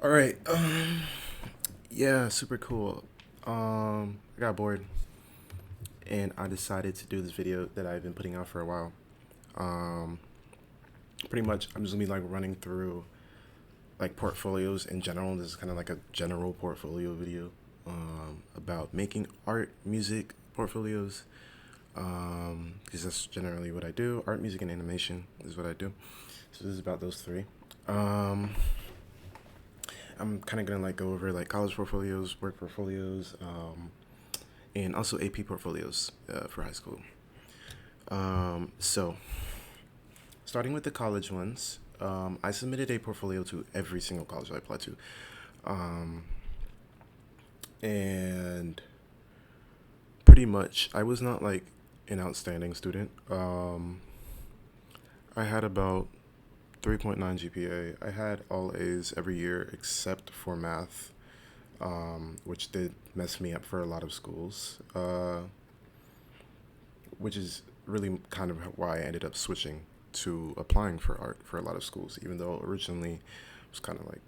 All right. Yeah, super cool. I got bored and I decided to do this video that I've been putting out for a while. Um, Pretty much, I'm just gonna be like running through like portfolios in general. This is kind of like a general portfolio video about making art, music portfolios. Because that's generally what I do. Art, music, and animation is what I do. So this is about those three. Um, I'm kind of gonna like go over like college portfolios, work portfolios, and also AP portfolios for high school. So starting with the college ones, I submitted a portfolio to every single college I applied to, um, and pretty much I was not like an outstanding student. I had about 3.9 GPA. I had all A's every year except for math, which did mess me up for a lot of schools, which is really kind of why I ended up switching to applying for art for a lot of schools, even though originally it was kind of like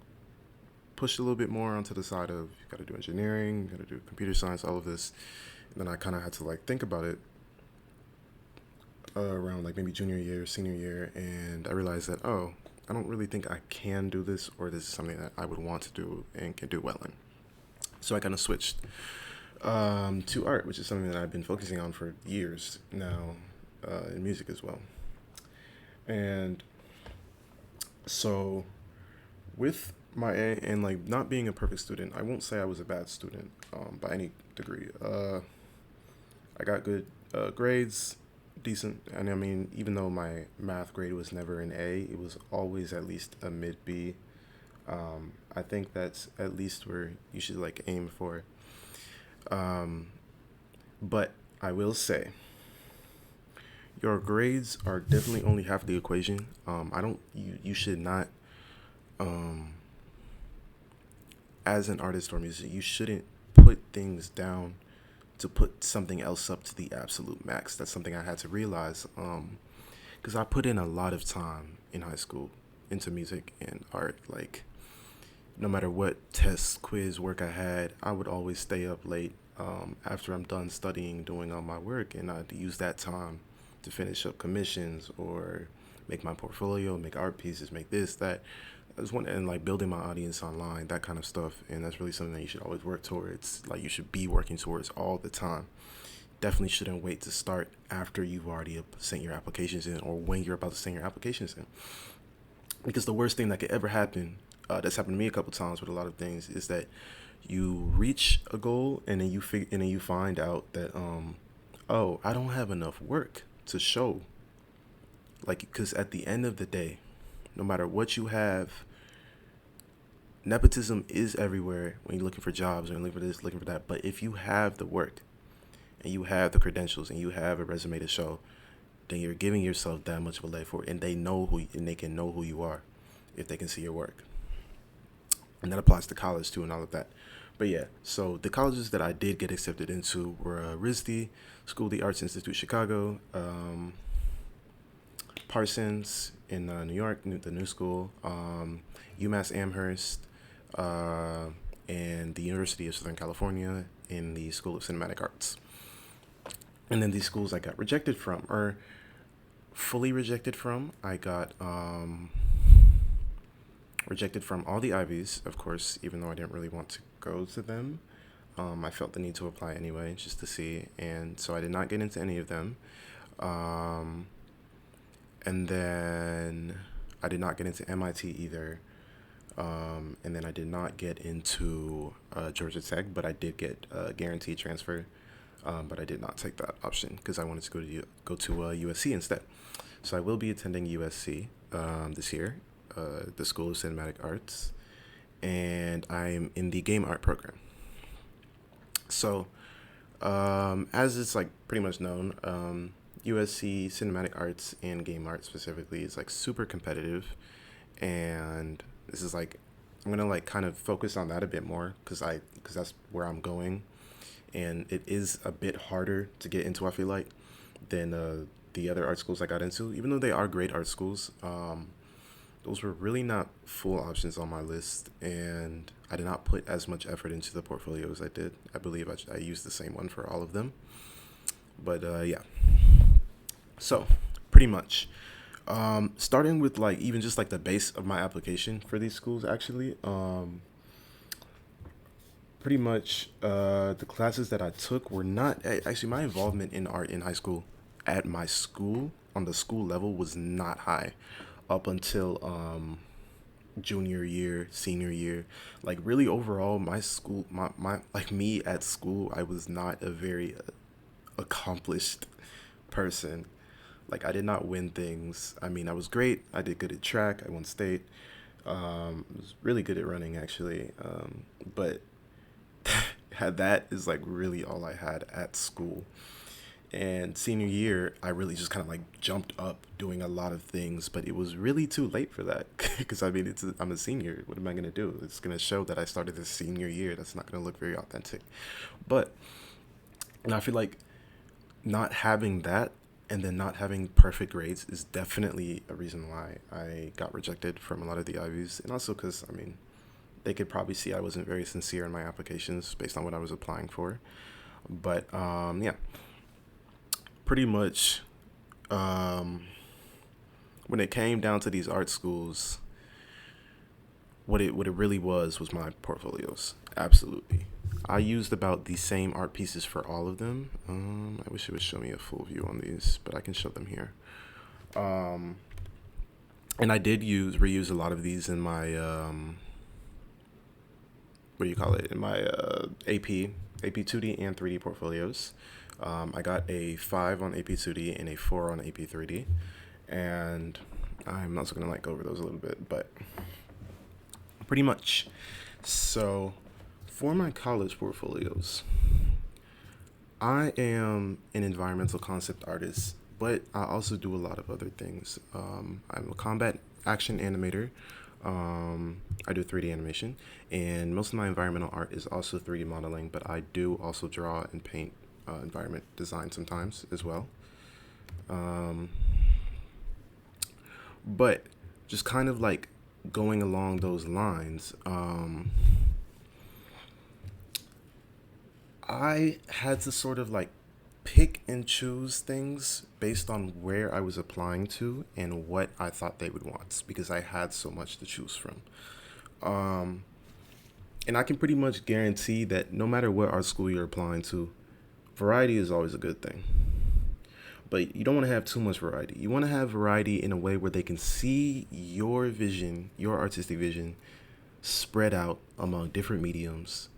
pushed a little bit more onto the side of you got to do engineering, you got to do computer science, all of this. And then I kind of had to like think about it around like maybe junior year, senior year, and I realized that I don't really think I can do this, or this is something that I would want to do and can do well in. So I kind of switched to art, which is something that I've been focusing on for years now, in music as well. And so with my A and like not being a perfect student, I won't say I was a bad student by any degree. I got good grades, decent, and I mean, even though my math grade was never an A, it was always at least a mid B. I think that's at least where you should like aim for. Um, but I will say, your grades are definitely only half the equation. I don't. You should not. Um, as an artist or musician, you shouldn't put things down to put something else up to the absolute max. That's something I had to realize. Because I put in a lot of time in high school into music and art. Like, no matter what test, quiz, work I had, I would always stay up late after I'm done studying, doing all my work, and I'd use that time to finish up commissions or make my portfolio, make art pieces, make this, that. I just want and like building my audience online, that kind of stuff, and that's really something that you should always work towards. Like you should be working towards all the time. Definitely shouldn't wait to start after you've already sent your applications in or when you're about to send your applications in. Because the worst thing that could ever happen, that's happened to me a couple times with a lot of things, is that you reach a goal and then and then you find out that oh, I don't have enough work to show. Like, because at the end of the day, no matter what you have, nepotism is everywhere when you're looking for jobs or looking for this, looking for that. But if you have the work and you have the credentials and you have a resume to show, then you're giving yourself that much of a leg for it, and they can know who you are if they can see your work, and that applies to college too and all of that. But yeah, so the colleges that I did get accepted into were RISD, School of the Arts Institute Chicago, Parsons in New York, the new school, UMass Amherst, uh, and the University of Southern California in the School of Cinematic Arts. And then these schools I got rejected from, or fully rejected from, I got rejected from all the Ivies, of course, even though I didn't really want to go to them. I felt the need to apply anyway, just to see, and so I did not get into any of them. Um, and then I did not get into MIT either. And then I did not get into Georgia Tech, but I did get a guaranteed transfer. But I did not take that option because I wanted to go to USC instead. So I will be attending USC this year, the School of Cinematic Arts, and I'm in the game art program. So, as it's like pretty much known, USC Cinematic Arts and game art specifically is like super competitive, and this is like I'm gonna like kind of focus on that a bit more because that's where I'm going, and it is a bit harder to get into. I feel like than the other art schools I got into, even though they are great art schools. those were really not full options on my list, and I did not put as much effort into the portfolio as I did. I believe I used the same one for all of them. But yeah, so pretty much. Starting with like even just like the base of my application for these schools, actually, pretty much the classes that I took were not actually my involvement in art in high school at my school on the school level was not high up until junior year, senior year. Like really overall, my school, my like me at school, I was not a very accomplished person. Like I did not win things. I mean, I was great. I did good at track. I won state. I was really good at running actually. But had that is like really all I had at school. And senior year, I really just kind of like jumped up doing a lot of things, but it was really too late for that because I mean, I'm a senior. What am I gonna do? It's gonna show that I started this senior year. That's not gonna look very authentic. But and I feel like not having that and then not having perfect grades is definitely a reason why I got rejected from a lot of the Ivies, and also because I mean they could probably see I wasn't very sincere in my applications based on what I was applying for. But yeah, pretty much um, when it came down to these art schools, what it really was my portfolios. Absolutely. I used about the same art pieces for all of them. I wish it would show me a full view on these, but I can show them here. Um, and I did use reuse a lot of these in my what do you call it? In my AP 2D and 3D portfolios. I got a 5 on AP 2D and a 4 on AP 3D, and I'm also gonna like go over those a little bit, but pretty much. So for my college portfolios, I am an environmental concept artist, but I also do a lot of other things. I'm a combat action animator. I do 3D animation, and most of my environmental art is also 3D modeling, but I do also draw and paint environment design sometimes as well. Um, but just kind of like going along those lines, I had to sort of like pick and choose things based on where I was applying to and what I thought they would want because I had so much to choose from. Um, and I can pretty much guarantee that no matter what art school you're applying to, variety is always a good thing. But you don't want to have too much variety. You want to have variety in a way where they can see your vision, your artistic vision, spread out among different mediums,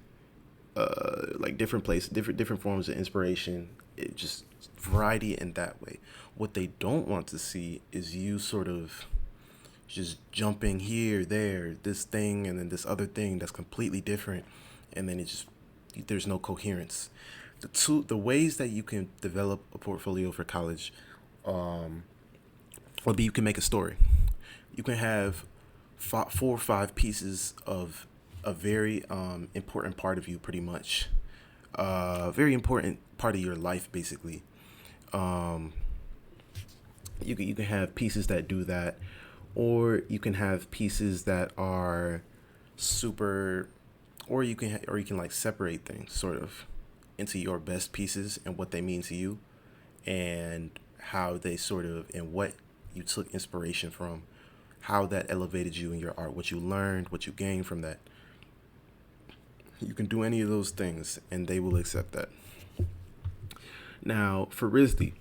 like different places, different forms of inspiration. It just variety in that way. What they don't want to see is you sort of just jumping here, there, this thing, and then this other thing that's completely different, and then it just there's no coherence. The ways that you can develop a portfolio for college, um, would be you can make a story. You can have 4 or 5 pieces of a very important part of you, pretty much. Very important part of your life, basically. Um, you can have pieces that do that, or you can have pieces that are super, or you can like separate things sort of into your best pieces and what they mean to you, and how they sort of and what you took inspiration from, how that elevated you in your art, what you learned, what you gained from that. You can do any of those things, and they will accept that. Now, for RISD,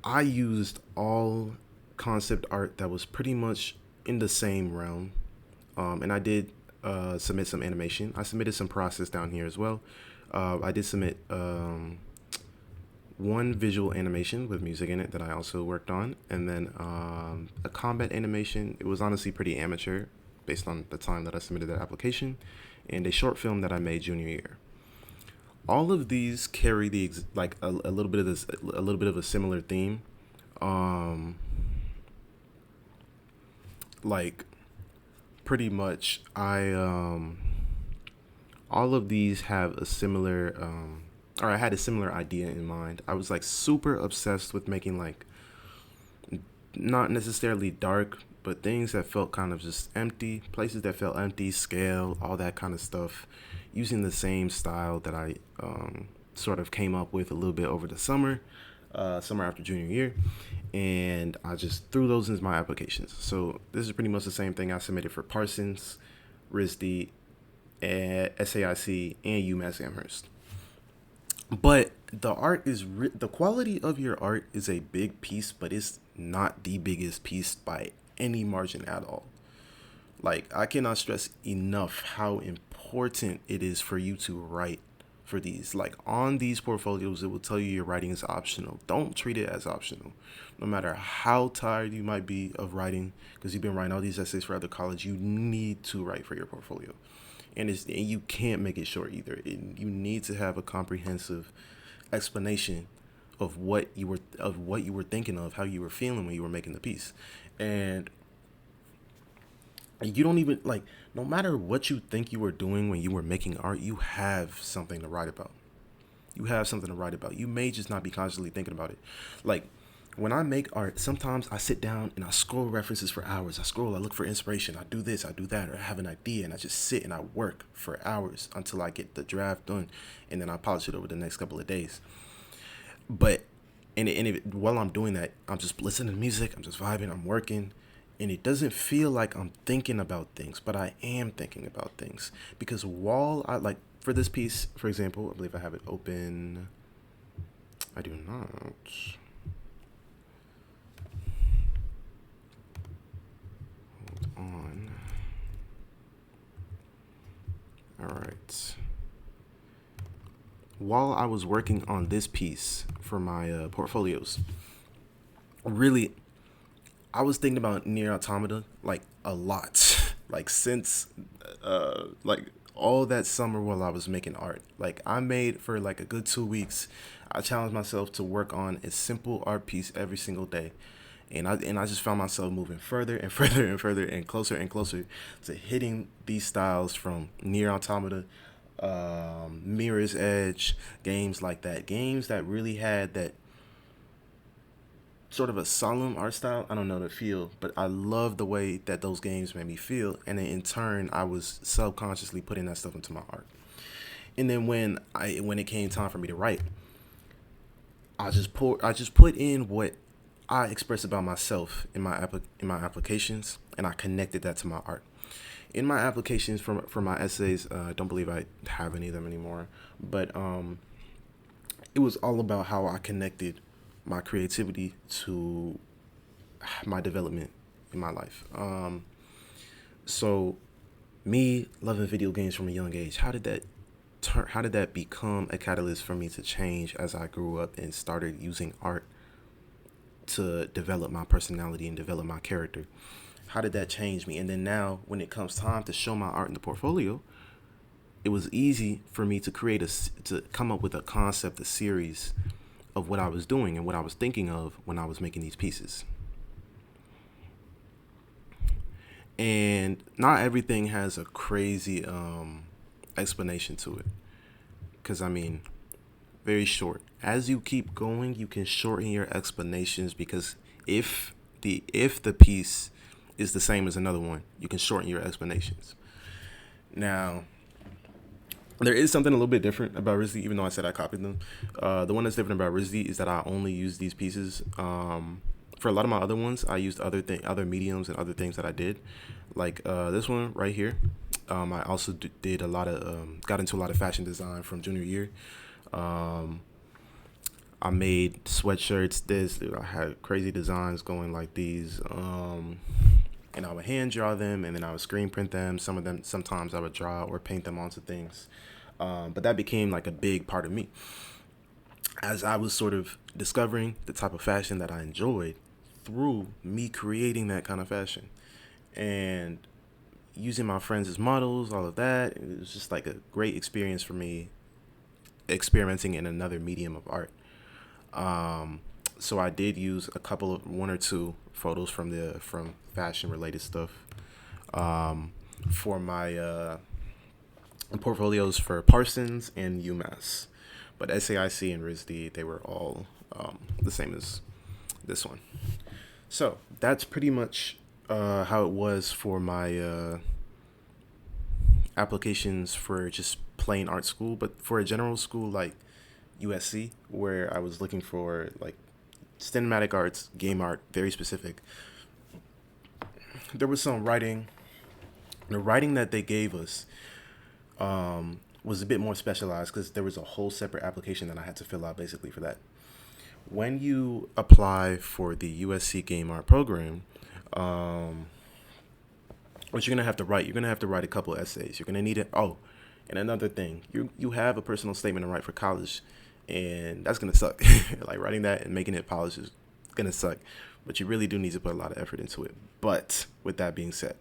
I used all concept art that was pretty much in the same realm, and I did submit some animation. I submitted some process down here as well. I did submit one visual animation with music in it that I also worked on, and then a combat animation. It was honestly pretty amateur based on the time that I submitted that application, and a short film that I made junior year. All of these carry like a little bit of this, a little bit of a similar theme. Um, like pretty much, I all of these have a similar or I had a similar idea in mind. I was like super obsessed with making like not necessarily dark, but things that felt kind of just empty, places that felt empty, scale, all that kind of stuff, using the same style that I sort of came up with a little bit over the summer, summer after junior year, and I just threw those into my applications. So this is pretty much the same thing I submitted for Parsons, RISD, SAIC, and UMass Amherst. But the quality of your art is a big piece, but it's not the biggest piece by any margin at all. Like, I cannot stress enough how important it is for you to write for these. Like, on these portfolios, it will tell you your writing is optional. Don't treat it as optional. No matter how tired you might be of writing, because you've been writing all these essays for other college, you need to write for your portfolio. And you can't make it short either. You need to have a comprehensive explanation of what you were thinking of, how you were feeling when you were making the piece. And you don't even, like, no matter what you think you were doing when you were making art, you have something to write about. You have something to write about. You may just not be consciously thinking about it. Like, when I make art, sometimes I sit down and I scroll references for hours. I look for inspiration. I do this, I do that, or I have an idea and I just sit and I work for hours until I get the draft done, and then I polish it over the next couple of days. But while I'm doing that, I'm just listening to music, I'm just vibing, I'm working, and it doesn't feel like I'm thinking about things, but I am thinking about things. Because while I, like, for this piece, for example, I believe I have it open. I do not. On. All right. While I was working on this piece for my portfolios, really, I was thinking about Near Automata like a lot, like since like all that summer while I was making art. Like, I made for like a good 2 weeks. I challenged myself to work on a simple art piece every single day. And I just found myself moving further and further and further and closer to hitting these styles from Near Automata, Mirror's Edge, games like that. Games that really had that sort of a solemn art style. I don't know the feel, but I love the way that those games made me feel. And then in turn, I was subconsciously putting that stuff into my art. And then when it came time for me to write, I just put in what I express about myself in my applications, and I connected that to my art. In my applications for my essays, I don't believe I have any of them anymore, but it was all about how I connected my creativity to my development in my life. So me loving video games from a young age, how did that become a catalyst for me to change as I grew up and started using art to develop my personality and develop my character? How did that change me? And then now, when it comes time to show my art in the portfolio, it was easy for me to to come up with a concept, a series of what I was doing and what I was thinking of when I was making these pieces. And not everything has a crazy explanation to it, because I mean, very short. As you keep going, you can shorten your explanations, because if the piece is the same as another one, you can shorten your explanations. Now, there is something a little bit different about RISD, even though I said I copied them. The one that's different about RISD is that I only use these pieces. For a lot of my other ones, I used other mediums and other things that I did, like this one right here. I also did got into a lot of fashion design from junior year. I made sweatshirts. I had crazy designs going like these. And I would hand draw them, and then I would screen print them. Some of them, sometimes I would draw or paint them onto things. But that became like a big part of me as I was sort of discovering the type of fashion that I enjoyed through me creating that kind of fashion and using my friends as models, all of that. It was just like a great experience for me experimenting in another medium of art. So I did use one or two photos from fashion related stuff for my portfolios for Parsons and UMass. But SAIC and RISD, they were all the same as this one. So that's pretty much how it was for my applications for just plain art school. But for a general school like USC, where I was looking for like cinematic arts, game art, very specific, there was some writing. The writing that they gave us was a bit more specialized because there was a whole separate application that I had to fill out basically for that. When you apply for the USC Game Art program, um, what you're gonna have to write a couple essays. You're gonna need it. Oh, and another thing, you have a personal statement to write for college, and that's gonna suck. Like writing that and making it polished is gonna suck, but you really do need to put a lot of effort into it. But with that being said,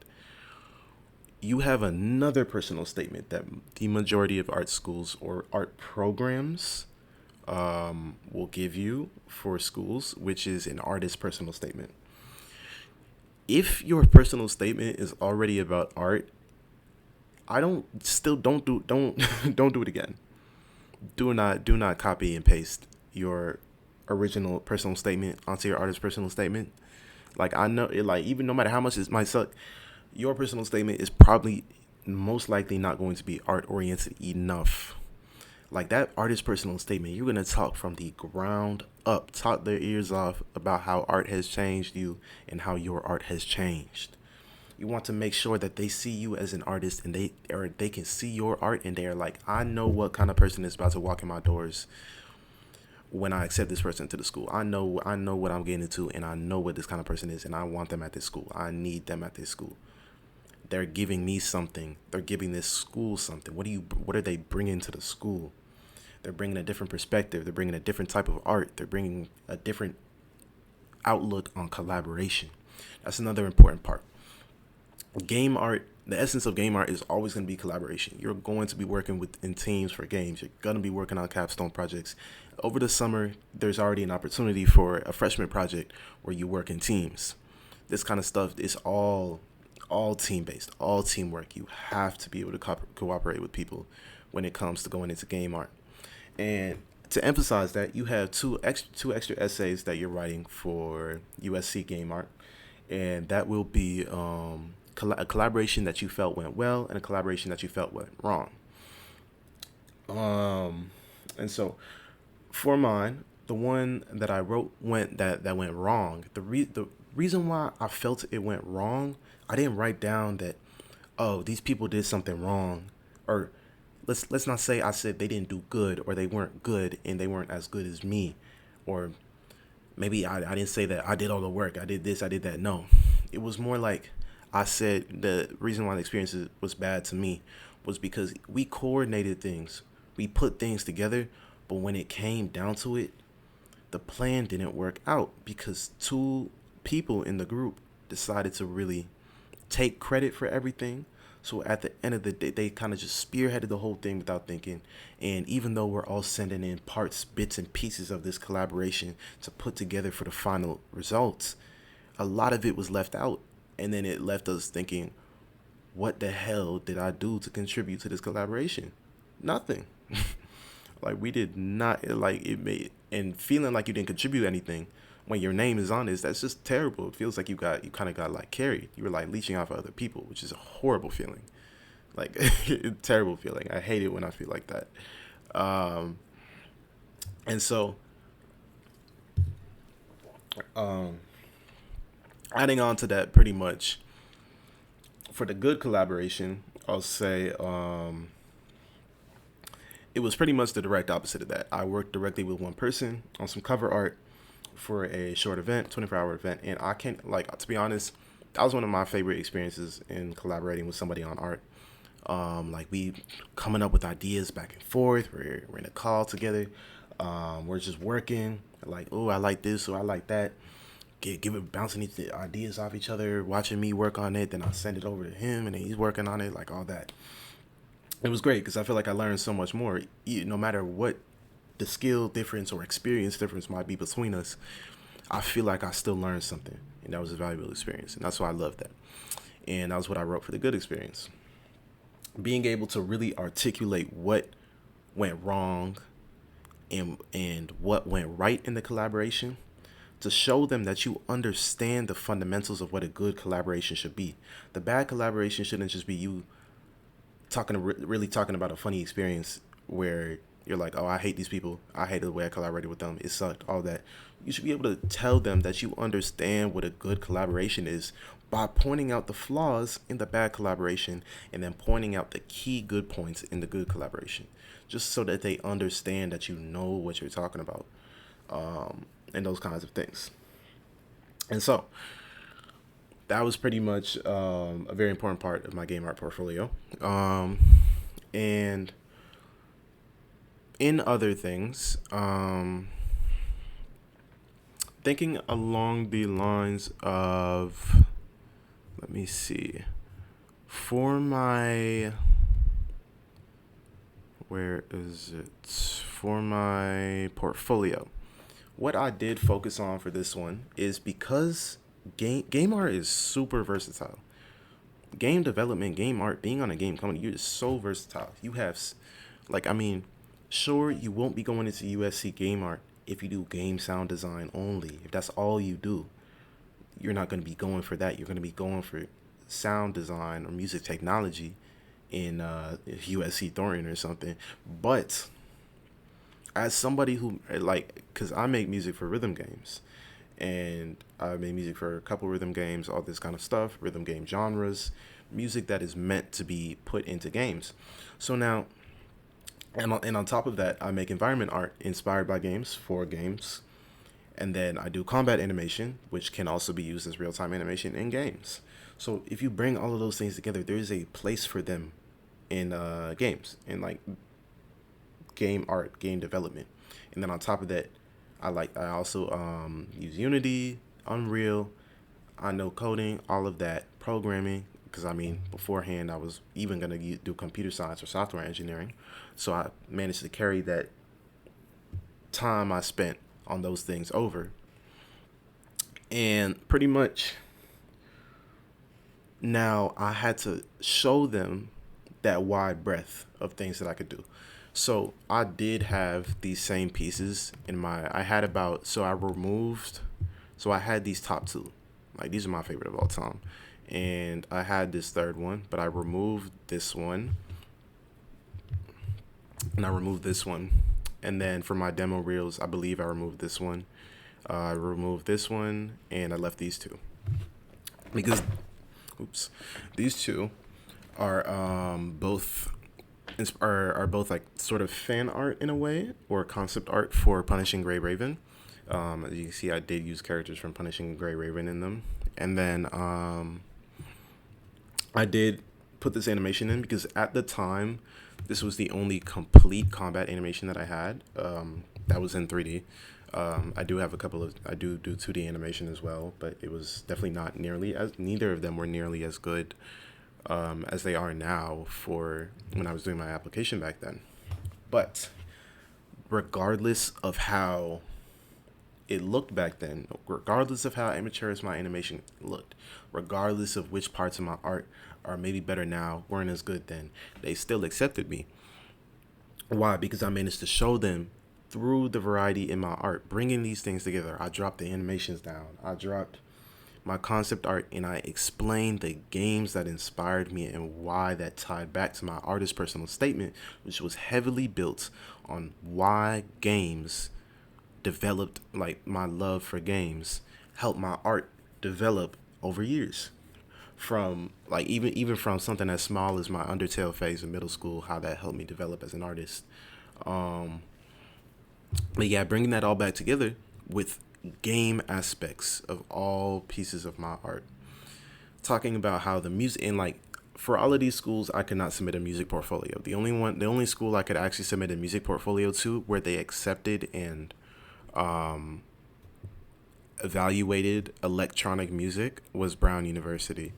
you have another personal statement that the majority of art schools or art programs will give you for schools, which is an artist's personal statement. If your personal statement is already about art, I don't still don't don't do it again. Do not copy and paste your original personal statement onto your artist's personal statement. Like I know it, like even no matter how much it might suck, your personal statement is probably most likely not going to be art oriented enough. Like that artist personal statement, you're gonna talk from the ground up, talk their ears off about how art has changed you and how your art has changed. You want to make sure that they see you as an artist and they can see your art and they're like, I know what kind of person is about to walk in my doors when I accept this person to the school. I know what I'm getting into and I know what this kind of person is and I want them at this school. I need them at this school. They're giving me something. They're giving this school something. What are they bringing to the school? They're bringing a different perspective. They're bringing a different type of art. They're bringing a different outlook on collaboration. That's another important part. Game art, the essence of game art is always going to be collaboration. You're going to be working in teams for games. You're going to be working on capstone projects. Over the summer, there's already an opportunity for a freshman project where you work in teams. This kind of stuff is all team based, all teamwork. You have to be able to cooperate with people when it comes to going into game art. And to emphasize that, you have two extra essays that you're writing for USC game art, and that will be a collaboration that you felt went well and a collaboration that you felt went wrong. And so for mine, the one that I wrote that went wrong. The reason why I felt it went wrong, I didn't write down that, oh, these people did something wrong, or let's not say I said they didn't do good or they weren't good and they weren't as good as me, or maybe I didn't say that I did all the work, I did this, I did that. No, it was more like I said the reason why the experience was bad to me was because we coordinated things, we put things together, but when it came down to it, the plan didn't work out because two people in the group decided to really take credit for everything. So at the end of the day, they kind of just spearheaded the whole thing without thinking. And even though we're all sending in parts, bits, and pieces of this collaboration to put together for the final results, a lot of it was left out. And then it left us thinking, what the hell did I do to contribute to this collaboration? Nothing. Like we did not, like it made, and feeling like you didn't contribute anything when your name is on this, that's just terrible. It feels like you kind of got like carried. You were like leeching off of other people, which is a horrible feeling. Like terrible feeling. I hate it when I feel like that. And so adding on to that, pretty much for the good collaboration, I'll say it was pretty much the direct opposite of that. I worked directly with one person on some cover art for a short event, 24-hour event, and I can't, like, to be honest, that was one of my favorite experiences in collaborating with somebody on art. Like we coming up with ideas back and forth. We're in a call together. We're just working. Like, oh, I like this, or I like that. Bouncing these ideas off each other, watching me work on it. Then I'll send it over to him, and then he's working on it, like all that. It was great because I feel like I learned so much more. No matter what the skill difference or experience difference might be between us, I feel like I still learned something, and that was a valuable experience, and that's why I love that. And that was what I wrote for the good experience. Being able to really articulate what went wrong and what went right in the collaboration to show them that you understand the fundamentals of what a good collaboration should be. The bad collaboration shouldn't just be you really talking about a funny experience where you're like, oh, I hate these people. I hated the way I collaborated with them. It sucked, all that. You should be able to tell them that you understand what a good collaboration is by pointing out the flaws in the bad collaboration and then pointing out the key good points in the good collaboration, just so that they understand that you know what you're talking about, and those kinds of things. And so that was pretty much a very important part of my game art portfolio. And in other things, thinking along the lines of, let me see, for my, where is it? For my portfolio, what I did focus on for this one is because game art is super versatile. Game development, game art, being on a game company, you're just so versatile. You have, like, I mean, sure, you won't be going into USC game art if you do game sound design only. If that's all you do, you're not going to be going for that. You're going to be going for sound design or music technology in USC Thornton or something. But as somebody who, like, because I make music for rhythm games, and I made music for a couple rhythm games, all this kind of stuff, rhythm game genres, music that is meant to be put into games. So now, and on top of that, I make environment art inspired by games for games. And then I do combat animation, which can also be used as real-time animation in games. So if you bring all of those things together, there is a place for them in games, in like game art, game development. And then on top of that, I also use Unity, Unreal. I know coding, all of that, programming, because I mean, beforehand I was even going to do computer science or software engineering. So I managed to carry that time I spent on those things over. And pretty much now I had to show them that wide breadth of things that I could do. So I did have these same pieces in my, I had about, so I removed, so I had these top two. Like, these are my favorite of all time. And I had this third one, but I removed this one. And I removed this one. And then for my demo reels, I believe I removed this one. I removed this one, and I left these two. Because, these two are both are both like sort of fan art in a way, or concept art for Punishing Gray Raven. As you can see, I did use characters from Punishing Gray Raven in them. And then I did put this animation in because at the time, this was the only complete combat animation that I had that was in 3D. I do have I do 2D animation as well, but it was definitely not nearly as, neither of them were nearly as good as they are now for when I was doing my application back then. But regardless of how it looked back then, regardless of how amateurish my animation looked, regardless of which parts of my art are maybe better now, weren't as good then, they still accepted me. Why? Because I managed to show them through the variety in my art, bringing these things together. I dropped the animations down. I dropped my concept art, and I explained the games that inspired me and why that tied back to my artist personal statement, which was heavily built on why games developed, like my love for games helped my art develop over years. From like even from something as small as my Undertale phase in middle school, how that helped me develop as an artist. But yeah, bringing that all back together with game aspects of all pieces of my art. Talking about how the music, and like for all of these schools, I could not submit a music portfolio. The only school I could actually submit a music portfolio to where they accepted and evaluated electronic music was Brown University.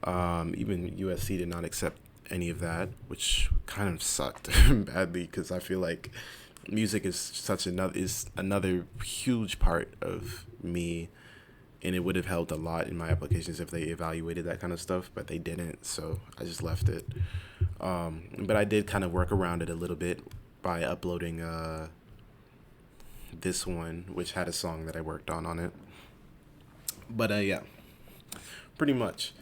Even USC did not accept any of that, which kind of sucked badly because I feel like music is another huge part of me, and it would have helped a lot in my applications if they evaluated that kind of stuff, but they didn't, so I just left it. But I did kind of work around it a little bit by uploading this one, which had a song that I worked on it. But yeah, pretty much.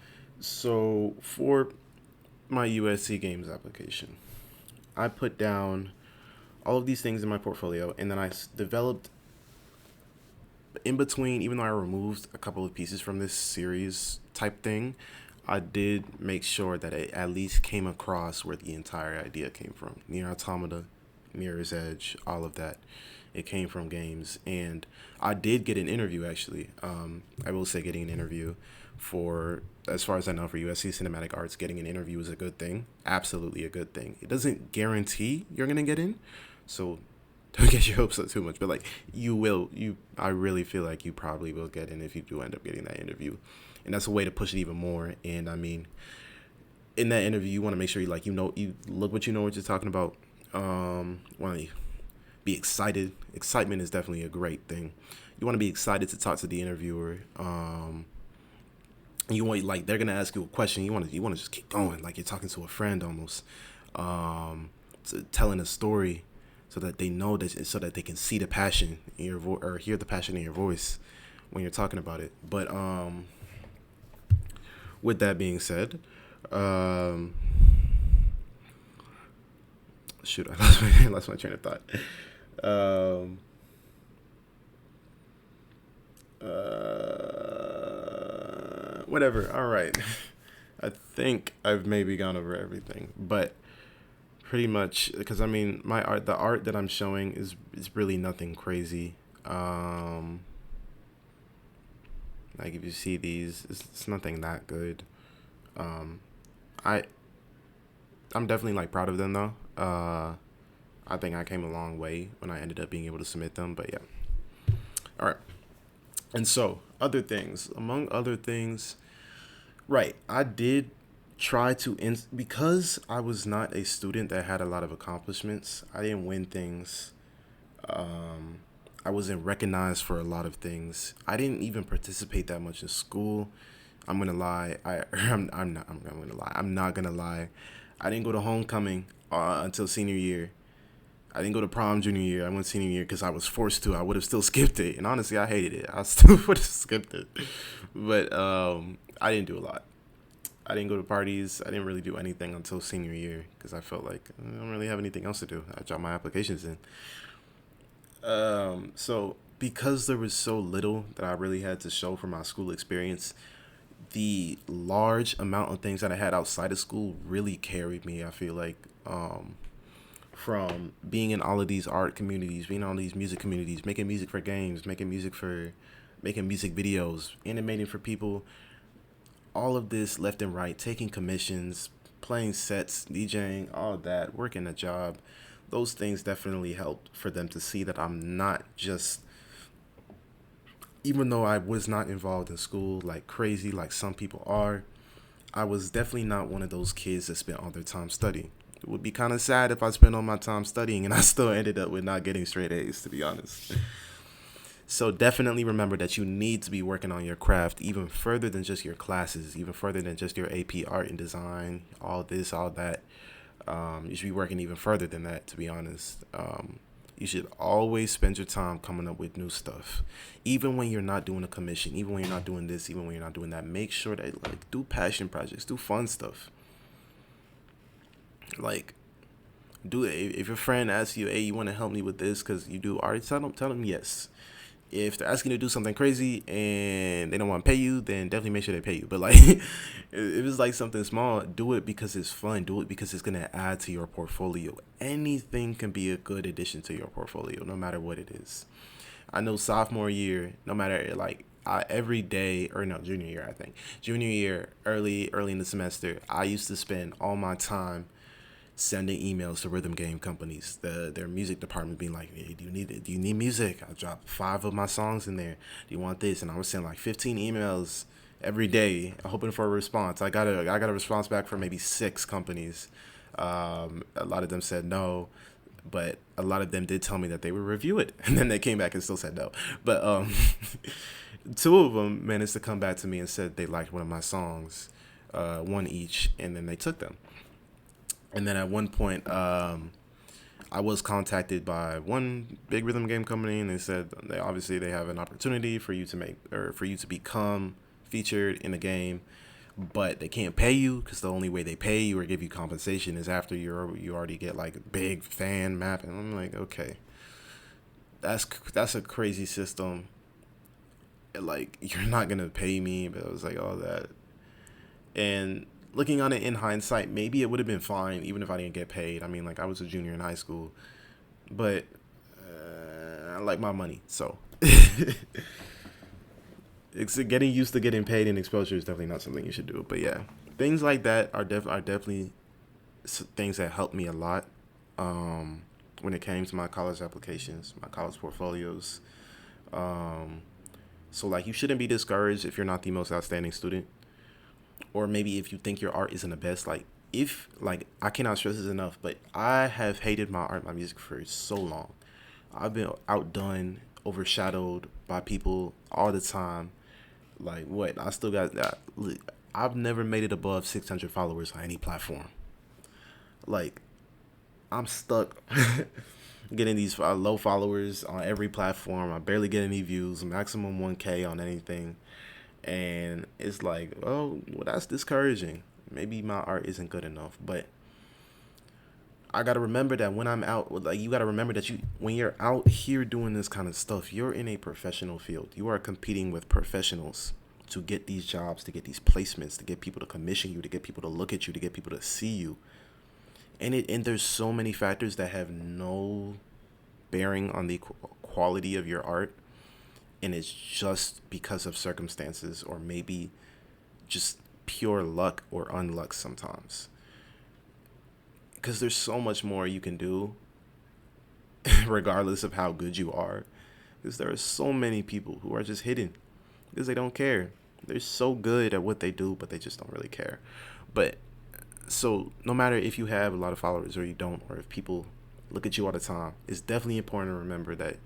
So for my USC games application, I put down all of these things in my portfolio, and then I developed in between. Even though I removed a couple of pieces from this series type thing, I did make sure that it at least came across where the entire idea came from. Near Automata, Mirror's Edge, all of that. It came from games. And I did get an interview, actually. I will say getting an interview for, as far as I know, for USC Cinematic Arts, getting an interview is a good thing. Absolutely a good thing. It doesn't guarantee you're going to get in. So don't get your hopes up too much. But, like, you will. I really feel like you probably will get in if you do end up getting that interview. And that's a way to push it even more. And I mean, in that interview, you want to make sure you look what you're talking about. Want to be excited. Excitement is definitely a great thing. You want to be excited to talk to the interviewer. You want, like, they're gonna ask you a question. You want to just keep going, like you're talking to a friend almost. Telling a story, so that they know that, so that they can see the passion in your voice or hear the passion in your voice when you're talking about it. But with that being said, shoot, I lost my train of thought. Whatever. All right. I think I've maybe gone over everything, but pretty much, because I mean, the art that I'm showing is really nothing crazy. Like, if you see these, it's nothing that good. I I'm definitely, like, proud of them though. I think I came a long way when I ended up being able to submit them. But yeah. All right. And so, among other things, right, I did try to, because I was not a student that had a lot of accomplishments, I didn't win things. I wasn't recognized for a lot of things. I didn't even participate that much in school. I'm gonna lie. I'm not gonna lie. I didn't go to homecoming until senior year. I didn't go to prom junior year. I went senior year because I was forced to. I would have still skipped it, and honestly, I hated it. I still would have skipped it, but I didn't do a lot. I didn't go to parties. I didn't really do anything until senior year because I felt like I don't really have anything else to do. I dropped my applications in. So because there was so little that I really had to show for my school experience, the large amount of things that I had outside of school really carried me. I feel like, from being in all of these art communities, being in all these music communities, making music for games, making music videos, animating for people, all of this left and right, taking commissions, playing sets, DJing, all of that, working a job. Those things definitely helped for them to see that I'm not just, even though I was not involved in school like crazy, like some people are, I was definitely not one of those kids that spent all their time studying. It would be kind of sad if I spent all my time studying and I still ended up with not getting straight A's, to be honest. So definitely remember that you need to be working on your craft even further than just your classes, even further than just your AP art and design, all this, all that. You should be working even further than that, to be honest. You should always spend your time coming up with new stuff. Even when you're not doing a commission, even when you're not doing this, even when you're not doing that, make sure that, like, do passion projects, do fun stuff. Like, do it. If your friend asks you, hey, you want to help me with this because you do art, tell them yes. If they're asking you to do something crazy and they don't want to pay you, then definitely make sure they pay you. But, like, if it's like something small, do it because it's fun. Do it because it's going to add to your portfolio. Anything can be a good addition to your portfolio, no matter what it is. I know sophomore year, no matter, like, every day, or no, junior year, I think. Junior year, early in the semester, I used to spend all my time sending emails to rhythm game companies, their music department, being like, hey, do you need music? I dropped 5 of my songs in there. Do you want this? And I was sending like 15 emails every day, hoping for a response. I got a response back from maybe 6 companies. A lot of them said no, but a lot of them did tell me that they would review it, and then they came back and still said no. But 2 of them managed to come back to me and said they liked one of my songs, 1 each, and then they took them. And then at one point, I I was contacted by one big rhythm game company, and they said they have an opportunity for you to make or for you to become featured in a game, but they can't pay you because the only way they pay you or give you compensation is after you already get like a big fan map. And I'm like, okay, that's a crazy system. Like, you're not gonna pay me, but it was like all that. And looking on it in hindsight, maybe it would have been fine even if I didn't get paid. I mean, like, I was a junior in high school, but I like my money, so it's getting used to getting paid in exposure is definitely not something you should do. But yeah, things like that are definitely things that helped me a lot when it came to my college applications, my college portfolios. So like, you shouldn't be discouraged if you're not the most outstanding student, or maybe if you think your art isn't the best. Like, if like, I cannot stress this enough, but I have hated my art, my music for so long. I've been outdone, overshadowed by people all the time. Like, what? I still got that. I've never made it above 600 followers on any platform. Like, I'm stuck getting these low followers on every platform. I barely get any views, maximum 1K on anything. And it's like, oh, well, that's discouraging. Maybe my art isn't good enough. But I got to remember that when I'm out, like, you got to remember that when you're out here doing this kind of stuff, you're in a professional field. You are competing with professionals to get these jobs, to get these placements, to get people to commission you, to get people to look at you, to get people to see you. And there's so many factors that have no bearing on the quality of your art. And it's just because of circumstances, or maybe just pure luck or unluck sometimes. Because there's so much more you can do regardless of how good you are. Because there are so many people who are just hidden because they don't care. They're so good at what they do, but they just don't really care. But so no matter if you have a lot of followers or you don't, or if people look at you all the time, it's definitely important to remember that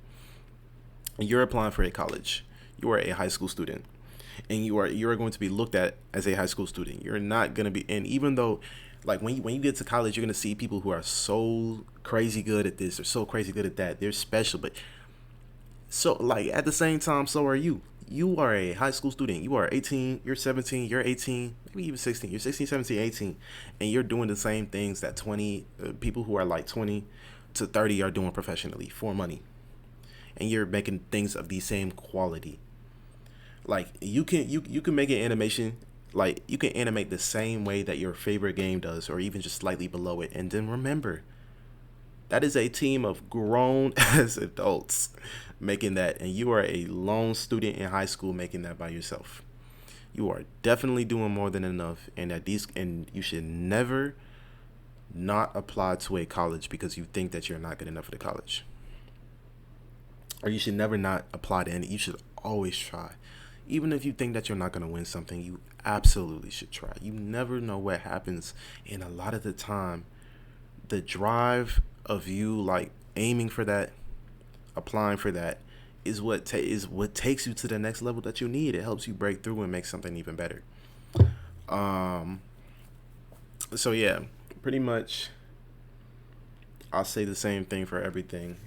you're applying for a college. You are a high school student, and you are going to be looked at as a high school student. You're not going to be, and even though, like, when you get to college, you're going to see people who are so crazy good at this or so crazy good at that. They're special, but so, like, at the same time, so are you. You are a high school student. You are 18, you're 17, you're 18, maybe even 16. You're 16, 17, 18, and you're doing the same things that 20 people who are like 20 to 30 are doing professionally for money. And you're making things of the same quality. Like, you can make an animation, like, you can animate the same way that your favorite game does, or even just slightly below it. And then remember, that is a team of grown as adults making that, and you are a lone student in high school making that by yourself. You are definitely doing more than enough, and you should never not apply to a college because you think that you're not good enough for the college. Or you should never not apply to any. You should always try. Even if you think that you're not going to win something, you absolutely should try. You never know what happens. And a lot of the time, the drive of you, like, aiming for that, applying for that, is what takes you to the next level that you need. It helps you break through and make something even better. So yeah, pretty much I'll say the same thing for everything.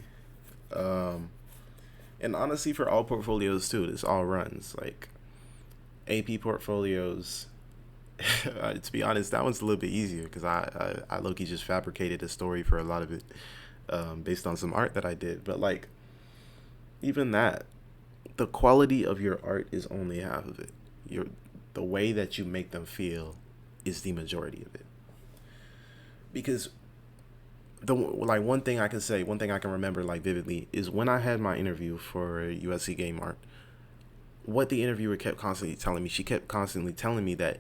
And honestly, for all portfolios too, this all runs. Like, AP portfolios, to be honest, that one's a little bit easier because I low-key just fabricated a story for a lot of it based on some art that I did. But, like, even that, the quality of your art is only half of it. The way that you make them feel is the majority of it. Because one thing I can remember, like, vividly, is when I had my interview for USC Game Art. What the interviewer kept constantly telling me, she kept constantly telling me that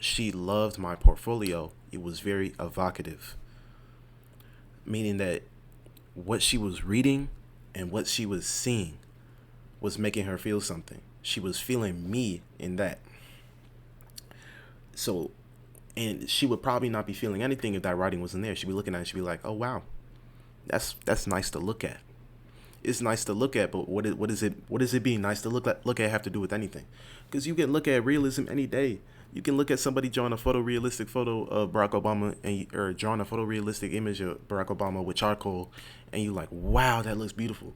she loved my portfolio. It was very evocative, meaning that what she was reading and what she was seeing was making her feel something. She was feeling me in that. So, and she would probably not be feeling anything if that writing wasn't there. She'd be looking at it and she'd be like, oh, wow, that's nice to look at. It's nice to look at, but what does it being nice to look at have to do with anything? Because you can look at realism any day. You can look at somebody drawing a photorealistic photo of Barack Obama, or drawing a photorealistic image of Barack Obama with charcoal, and you like, wow, that looks beautiful.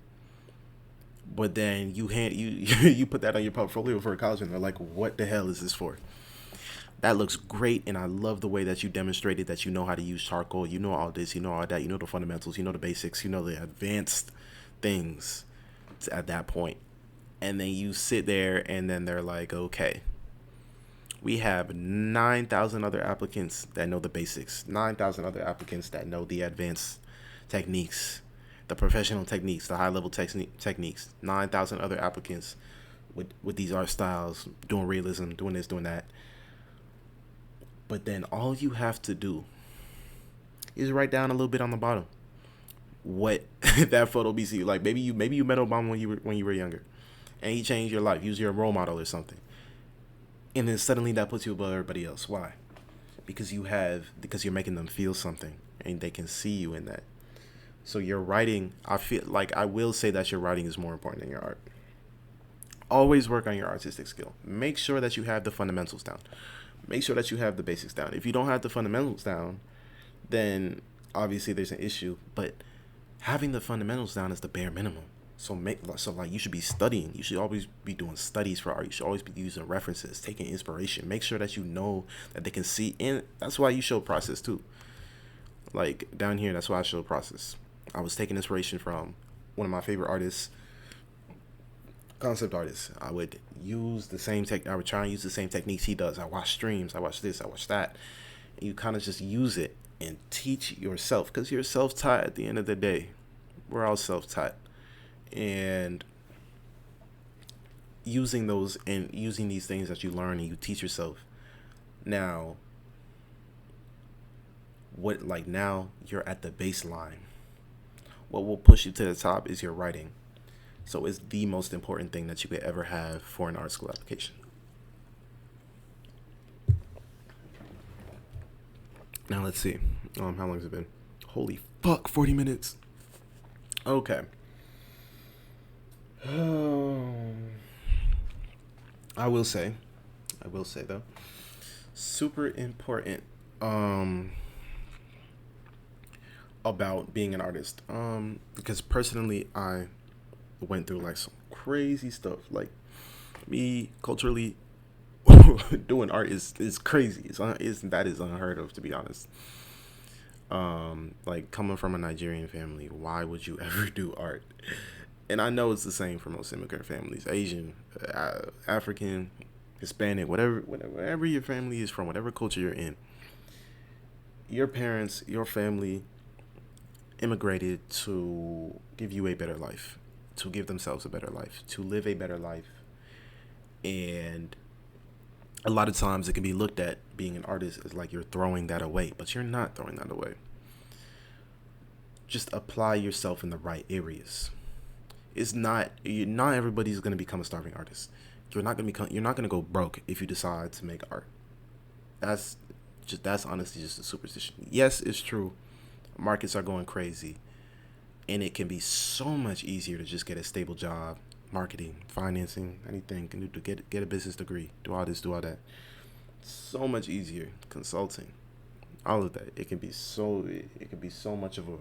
But then you put that on your portfolio for a college, and they're like, what the hell is this for? That looks great, and I love the way that you demonstrated that you know how to use charcoal. You know all this, you know all that, you know the fundamentals, you know the basics, you know the advanced things at that point. And then you sit there, and then they're like, okay, we have 9,000 other applicants that know the basics, 9,000 other applicants that know the advanced techniques, the professional techniques, the high level techniques, 9,000 other applicants with these art styles, doing realism, doing this, doing that. But then all you have to do is write down a little bit on the bottom what that photo be to you. Like maybe you met Obama when you were younger, and he changed your life. He was your role model or something. And then suddenly that puts you above everybody else. Why? Because you're making them feel something, and they can see you in that. So your writing, I feel like I will say that your writing is more important than your art. Always work on your artistic skill. Make sure that you have the fundamentals down. Make sure that you have the basics down. If you don't have the fundamentals down, then obviously there's an issue. But having the fundamentals down is the bare minimum. So you should be studying. You should always be doing studies for art. You should always be using references, taking inspiration. Make sure that you know that they can see. And that's why you show process too. Like down here, that's why I show process. I was taking inspiration from one of my favorite artists, concept artists. I would use the same I would try and use the same techniques he does. I watch streams. I watch this. I watch that. And you kind of just use it and teach yourself, because you're self-taught at the end of the day. We're all self-taught. And using these things that you learn and you teach yourself. Now you're at the baseline. What will push you to the top is your writing. So it's the most important thing that you could ever have for an art school application. Now let's see. How long has it been? Holy fuck, 40 minutes. Okay. I will say though, super important about being an artist. Because personally I went through like some crazy stuff. Like me culturally doing art is crazy. That is unheard of, to be honest. Like coming from a Nigerian family, why would you ever do art? And I know it's the same for most immigrant families, Asian, African, Hispanic, whatever your family is from, whatever culture you're in. Your parents, your family immigrated to give you a better life, to give themselves a better life, to live a better life. And a lot of times it can be looked at, being an artist, as like you're throwing that away, but you're not throwing that away. Just apply yourself in the right areas. Not everybody's going to become a starving artist. You're not going to go broke if you decide to make art. That's honestly just a superstition. Yes, it's true. Markets are going crazy, and it can be so much easier to just get a stable job, marketing, financing, anything. Can do to get a business degree, do all this, do all that. So much easier. Consulting, all of that. It can be so much of a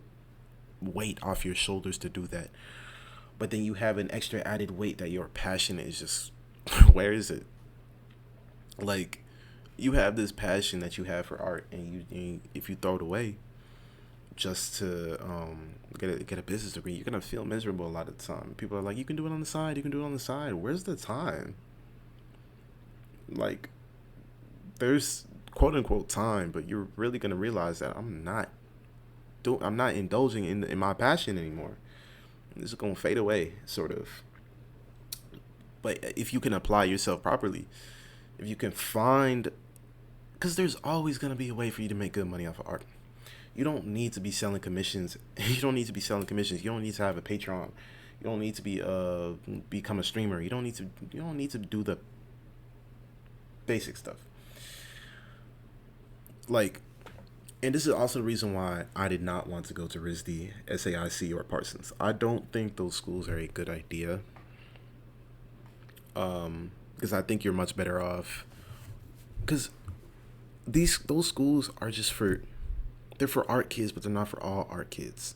weight off your shoulders to do that. But then you have an extra added weight that your passion is just, where is it? Like, you have this passion that you have for art, and if you throw it away just to get a business degree, you're gonna feel miserable a lot of the time. People are like, you can do it on the side. Where's the time? Like, there's quote unquote time, but you're really gonna realize that I'm not indulging in my passion anymore. This is gonna fade away, sort of. But if you can apply yourself properly, if you can find, because there's always gonna be a way for you to make good money off of art. You don't need to be selling commissions. You don't need to have a Patreon. You don't need to become a streamer. You don't need to do the basic stuff. Like, and this is also the reason why I did not want to go to RISD, SAIC, or Parsons. I don't think those schools are a good idea. Because I think you're much better off because those schools are just they're for art kids, but they're not for all art kids.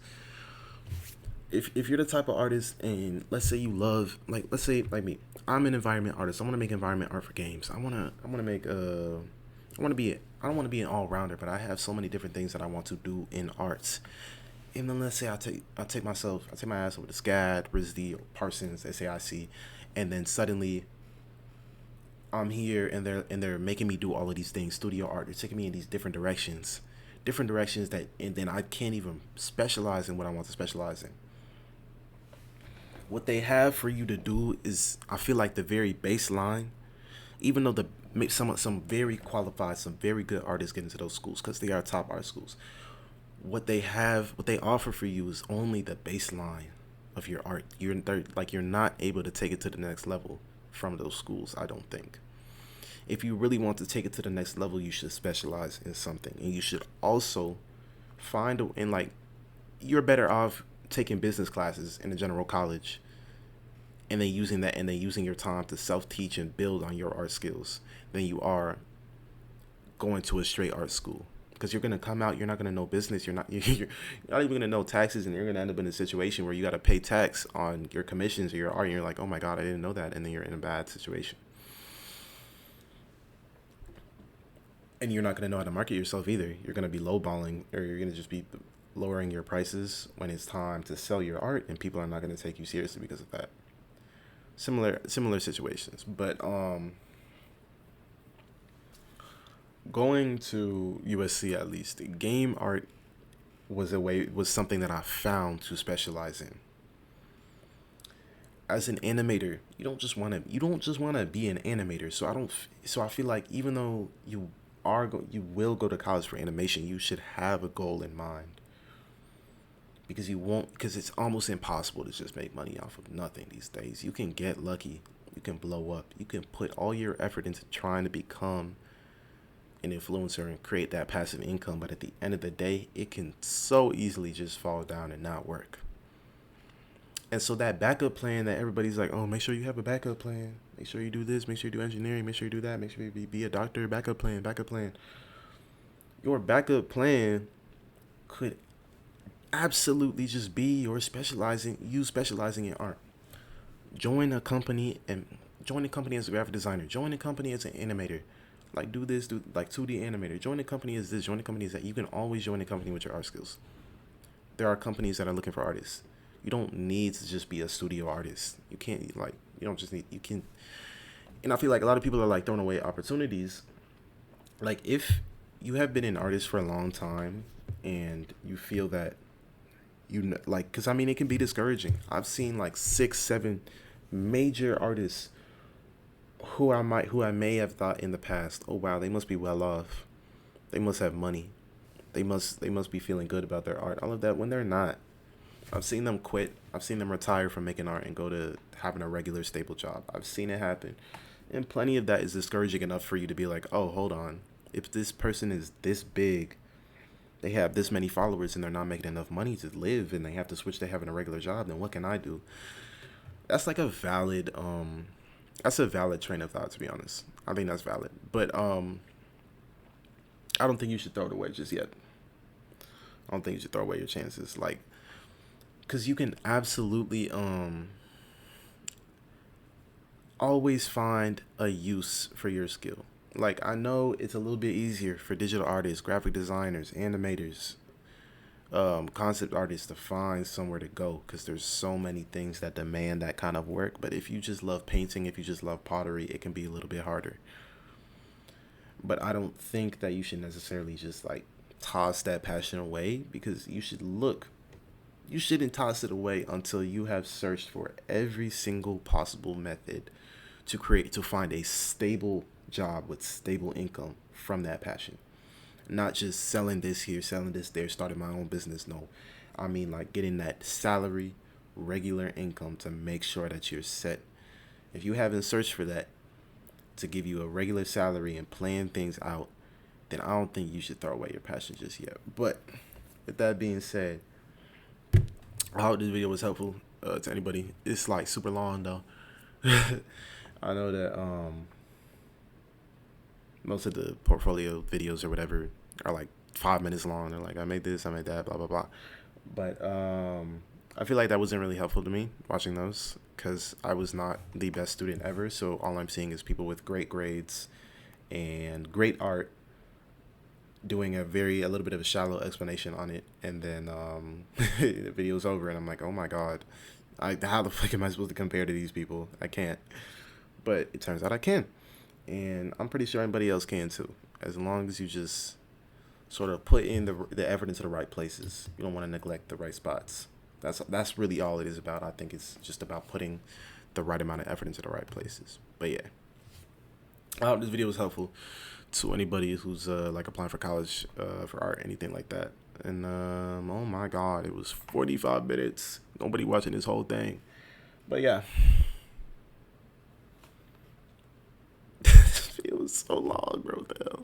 If you're the type of artist, and let's say you love, like, let's say like me, I'm an environment artist. I want to make environment art for games. I want to make I want to be I don't want to be an all rounder, but I have so many different things that I want to do in arts. And then let's say I take my ass over to SCAD, RISD, Parsons, SAIC, and then suddenly I'm here, and they're making me do all of these things, studio art. They're taking me in these different directions that, and then I can't even specialize in what I want to specialize in. What they have for you to do is, I feel like, the very baseline. Even though some very qualified, some very good artists get into those schools because they are top art schools. What they offer for you is only the baseline of your art. You're not able to take it to the next level from those schools, I don't think. If you really want to take it to the next level, you should specialize in something, and you should also and like, you're better off taking business classes in a general college, and then using your time to self-teach and build on your art skills, than you are going to a straight art school. Because you're gonna come out, you're not gonna know business, you're not even gonna know taxes, and you're gonna end up in a situation where you gotta pay tax on your commissions or your art, and you're like, oh my god, I didn't know that, and then you're in a bad situation. And you're not gonna know how to market yourself either. You're gonna be lowballing, or you're gonna just be lowering your prices when it's time to sell your art, and people are not gonna take you seriously because of that. Similar situations, but going to USC, at least, game art was something that I found to specialize in. As an animator, you don't just want to be an animator. So I feel like, even though you will go to college for animation, you should have a goal in mind, because it's almost impossible to just make money off of nothing these days. You can get lucky, you can blow up, you can put all your effort into trying to become an influencer and create that passive income, but at the end of the day, it can so easily just fall down and not work. And so that backup plan that everybody's like, oh, make sure you have a backup plan, make sure you do this, make sure you do engineering, make sure you do that, make sure you be a doctor, backup plan. Your backup plan could absolutely just be you specializing in art. Join a company, and join a company as a graphic designer, join a company as an animator, like do like 2D animator, join a company as this, join a company as that. You can always join a company with your art skills. There are companies that are looking for artists. You don't need to just be a studio artist. You can't, like, you don't just need, you can. And I feel like a lot of people are like throwing away opportunities. Like, if you have been an artist for a long time, and you feel that like, because I mean, it can be discouraging. I've seen like 6 7 major artists who I may have thought in the past, oh wow, they must be well off, they must have money, they must be feeling good about their art, all of that, when they're not. I've seen them quit, I've seen them retire from making art and go to having a regular stable job. I've seen it happen, and plenty of that is discouraging enough for you to be like, oh, hold on, if this person is this big, they have this many followers, and they're not making enough money to live, and they have to switch to having a regular job, then what can I do? That's like that's a valid train of thought, to be honest. I think that's valid, but I don't think you should throw it away just yet. I don't think you should throw away your chances, like, because you can absolutely always find a use for your skill. Like, I know it's a little bit easier for digital artists, graphic designers, animators, concept artists to find somewhere to go, because there's so many things that demand that kind of work. But if you just love painting, if you just love pottery, it can be a little bit harder. But I don't think that you should necessarily just like toss that passion away, because you shouldn't toss it away until you have searched for every single possible method to find a stable job with stable income from that passion. Not just selling this here, selling this there, starting my own business. No, I mean, like, getting that salary, regular income to make sure that you're set. If you haven't searched for that to give you a regular salary and plan things out, then I don't think you should throw away your passion just yet. But with that being said, I hope this video was helpful to anybody. It's like super long though. I know that most of the portfolio videos or whatever are like 5 minutes long. They're like, I made this, I made that, blah blah blah. But I feel like that wasn't really helpful to me watching those because I was not the best student ever. So all I'm seeing is people with great grades and great art doing a little bit of a shallow explanation on it, and then the video's over, and I'm like, oh my god, how the fuck am I supposed to compare to these people? I can't. But it turns out I can, and I'm pretty sure anybody else can too, as long as you just sort of put in the effort into the right places. You don't want to neglect the right spots. That's really all it is about. I think it's just about putting the right amount of effort into the right places. But yeah, I hope this video was helpful to anybody who's like applying for college for art, anything like that. And oh my god, it was 45 minutes. Nobody watching this whole thing. But yeah, it was so long, bro. What the hell?